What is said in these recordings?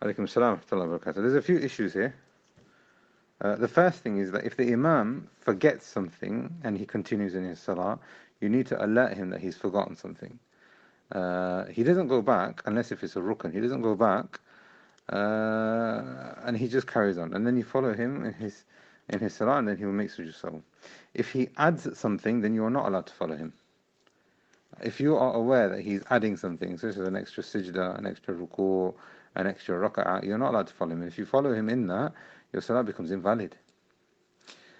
Alaikum salam wa rahmatullahi wa barakatuh. There's a few issues here. The first thing is that if the Imam forgets something and he continues in his salah, you need to alert him that he's forgotten something. He doesn't go back unless if it's a rukn. He doesn't go back, and he just carries on. And then you follow him in his salah, and then he will make sujood sahw. If he adds something, then you are not allowed to follow him. If you are aware that he's adding something, such as an extra sajda, an extra ruku', an extra raka'ah, you're not allowed to follow him. If you follow him in that, your salah becomes invalid.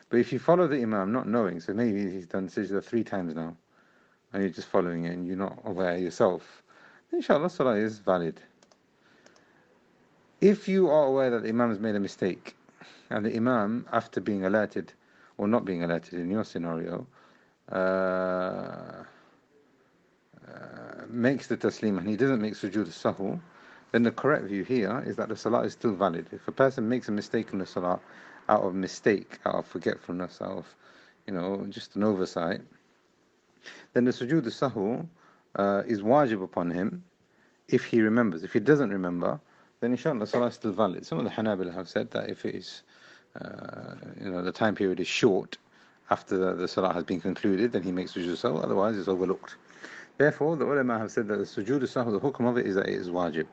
But if you follow the Imam not knowing, so maybe he's done sajda 3 times now, and you're just following it and you're not aware yourself, then inshallah salah is valid. If you are aware that the Imam has made a mistake, and the Imam, after being alerted, or not being alerted in your scenario, makes the taslim and he doesn't make sujood as-Sahw, then the correct view here is that the salah is still valid. If a person makes a mistake in the salah out of mistake, out of forgetfulness, out of just an oversight, then the sujood as-Sahw is wajib upon him if he remembers. If he doesn't remember, then inshallah salah is still valid. Some of the Hanabila have said that if it is the time period is short after the salah has been concluded, then he makes sujood as-Sahw, otherwise it's overlooked. Therefore, the ulama have said that the sujood as-Sahw, the hukm of it is that it is wajib.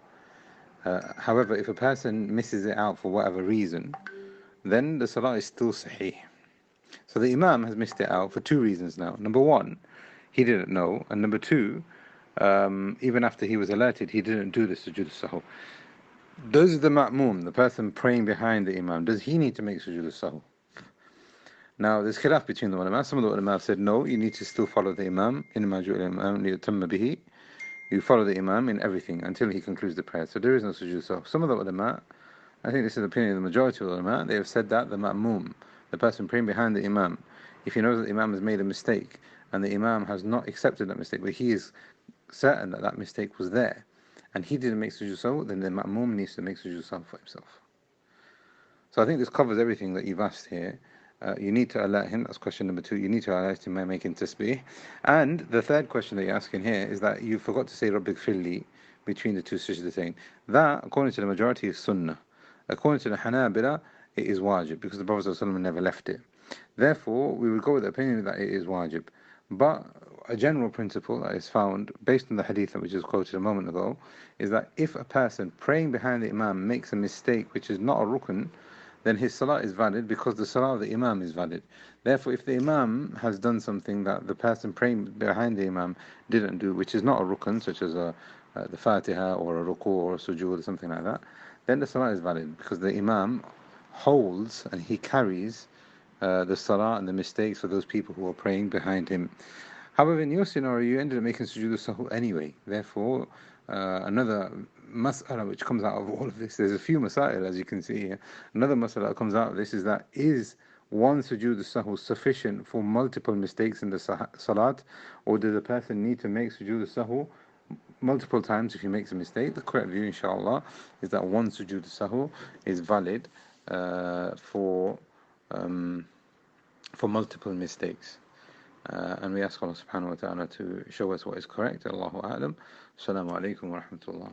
However, if a person misses it out for whatever reason, then the salah is still sahih. So the Imam has missed it out for 2 reasons now. Number 1, he didn't know, and number 2, even after he was alerted, he didn't do the sujood as-Sahw. Does the ma'mum, the person praying behind the Imam, does he need to make sujood as-Sahw? Now, there's khilaf between the ulama. Some of the ulama have said, no, you need to still follow the Imam. إِنَّمَا جُعِلَ الْإِمَامُ لِيُتَمَّ بِهِ. You follow the Imam in everything until he concludes the prayer. So there is no sujood sahw. Some of the ulama, I think this is the opinion of the majority of the ulama, they have said that the ma'mum, the person praying behind the Imam, if he knows that the Imam has made a mistake and the Imam has not accepted that mistake, but he is certain that that mistake was there, and he didn't make sujood sahw, then the ma'mum needs to make sujood sahw for himself. So I think this covers everything that you've asked here. You need to alert him. That's question number 2. You need to alert him by making tasbih. And the third question that you're asking here is that you forgot to say Rabbik Firli between the 2 sajdatayn. That, according to the majority, is sunnah. According to the Hanabila, it is wajib, because the Prophet ﷺ never left it. Therefore, we would go with the opinion that it is wajib. But a general principle that is found, based on the hadith that we just quoted a moment ago, is that if a person praying behind the Imam makes a mistake which is not a rukn, then his salah is valid because the salah of the Imam is valid. Therefore, if the Imam has done something that the person praying behind the Imam didn't do, which is not a rukn, such as the Fatiha or a ruku or a sujood or something like that, then the salah is valid because the Imam holds and he carries the salah and the mistakes for those people who are praying behind him. However, in your scenario, you ended up making sujood as-Sahw anyway. Therefore, another mas'ala which comes out of all of this, there's a few masail as you can see here. Another mas'ala that comes out of this is that is one sujood as-Sahw sufficient for multiple mistakes in the salat, or does a person need to make sujood as-Sahw multiple times if he makes a mistake? The correct view, inshallah, is that one sujood as-Sahw is valid for multiple mistakes. And we ask Allah subhanahu wa ta'ala to show us what is correct. Allahu a'lam. Assalamu alaikum wa rahmatullah.